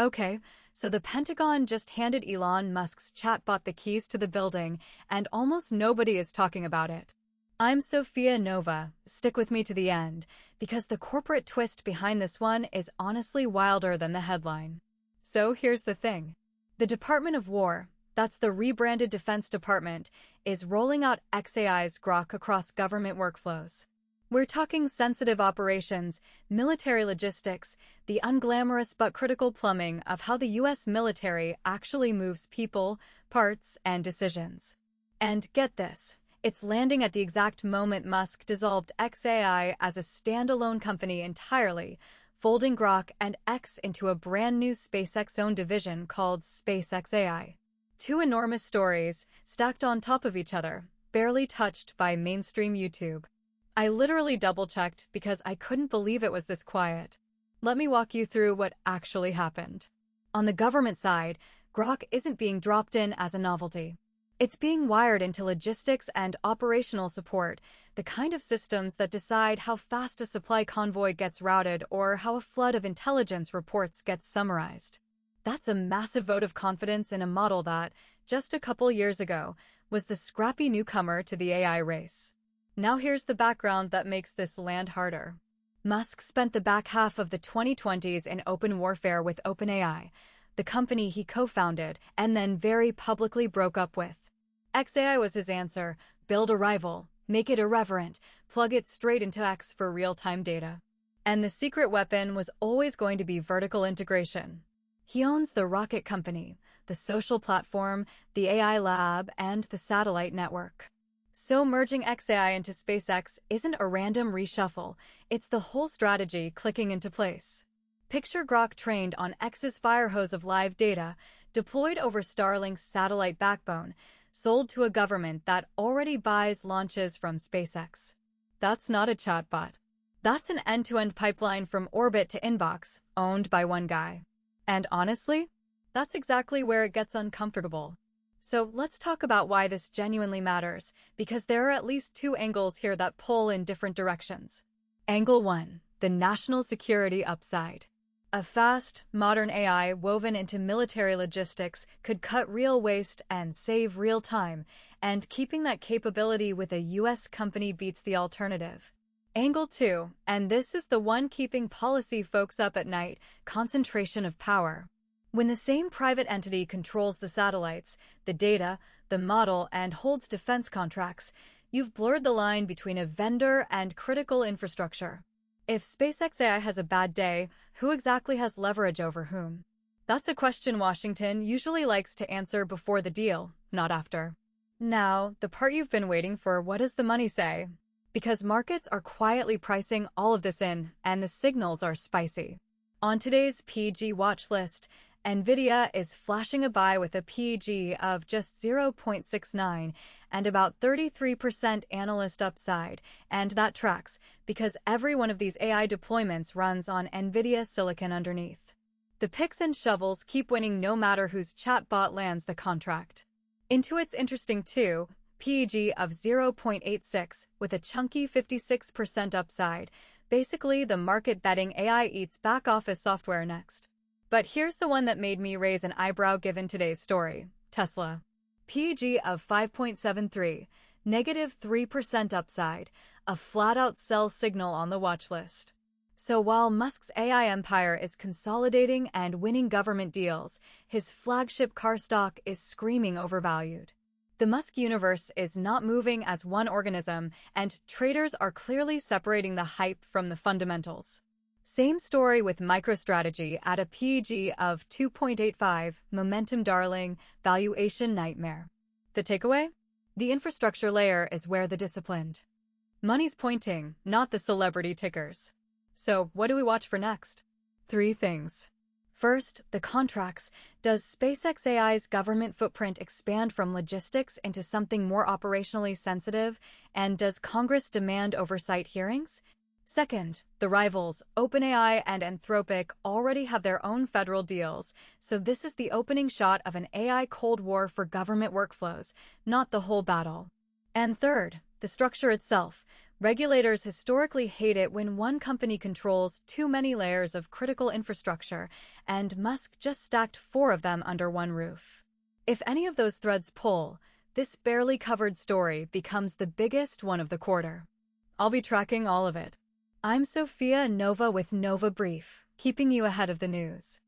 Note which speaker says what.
Speaker 1: Okay, so the Pentagon just handed Elon Musk's chatbot the keys to the building, and almost nobody is talking about it. I'm Sophia Nova. Stick with me to the end, because the corporate twist behind this one is honestly wilder than the headline. So here's the thing. The Department of War, that's the rebranded Defense Department, is rolling out XAI's Grok across government workflows. We're talking sensitive operations, military logistics, the unglamorous but critical plumbing of how the US military actually moves people, parts, and decisions. And get this, it's landing at the exact moment Musk dissolved XAI as a standalone company entirely, folding Grok and X into a brand new SpaceX-owned division called SpaceXAI. Two enormous stories, stacked on top of each other, barely touched by mainstream YouTube. I literally double-checked because I couldn't believe it was this quiet. Let me walk you through what actually happened. On the government side, Grok isn't being dropped in as a novelty. It's being wired into logistics and operational support, the kind of systems that decide how fast a supply convoy gets routed or how a flood of intelligence reports gets summarized. That's a massive vote of confidence in a model that, just a couple years ago, was the scrappy newcomer to the AI race. Now here's the background that makes this land harder. Musk spent the back half of the 2020s in open warfare with OpenAI, the company he co-founded and then very publicly broke up with. XAI was his answer: build a rival, make it irreverent, plug it straight into X for real-time data. And the secret weapon was always going to be vertical integration. He owns the rocket company, the social platform, the AI lab, and the satellite network. So merging XAI into SpaceX isn't a random reshuffle, it's the whole strategy clicking into place. Picture Grok trained on X's fire hose of live data, deployed over Starlink's satellite backbone, sold to a government that already buys launches from SpaceX. That's not a chatbot. That's an end-to-end pipeline from orbit to inbox, owned by one guy. And honestly, that's exactly where it gets uncomfortable. So let's talk about why this genuinely matters, because there are at least two angles here that pull in different directions. Angle 1, the national security upside. A fast, modern AI woven into military logistics could cut real waste and save real time, and keeping that capability with a US company beats the alternative. Angle 2, and this is the one keeping policy folks up at night: concentration of power. When the same private entity controls the satellites, the data, the model, and holds defense contracts, you've blurred the line between a vendor and critical infrastructure. If SpaceX AI has a bad day, who exactly has leverage over whom? That's a question Washington usually likes to answer before the deal, not after. Now, the part you've been waiting for: what does the money say? Because markets are quietly pricing all of this in, and the signals are spicy. On today's PEG watch list, NVIDIA is flashing a buy with a PEG of just 0.69 and about 33% analyst upside, and that tracks because every one of these AI deployments runs on NVIDIA silicon underneath. The picks and shovels keep winning no matter whose chatbot lands the contract. Intuit's interesting too, PEG of 0.86 with a chunky 56% upside. Basically, the market betting AI eats back-office software next. But here's the one that made me raise an eyebrow given today's story: Tesla. PEG of 5.73, negative 3% upside, a flat-out sell signal on the watch list. So while Musk's AI empire is consolidating and winning government deals, his flagship car stock is screaming overvalued. The Musk universe is not moving as one organism, and traders are clearly separating the hype from the fundamentals. Same story with MicroStrategy at a PEG of 2.85, momentum darling, valuation nightmare. The takeaway? The infrastructure layer is where the disciplined money's pointing, not the celebrity tickers. So what do we watch for next? 3 things. First, the contracts. Does SpaceX AI's government footprint expand from logistics into something more operationally sensitive? And does Congress demand oversight hearings? Second, the rivals, OpenAI and Anthropic, already have their own federal deals, so this is the opening shot of an AI Cold War for government workflows, not the whole battle. And third, the structure itself. Regulators historically hate it when one company controls too many layers of critical infrastructure, and Musk just stacked four of them under one roof. If any of those threads pull, this barely covered story becomes the biggest one of the quarter. I'll be tracking all of it. I'm Sophia Nova with Nova Brief, keeping you ahead of the news.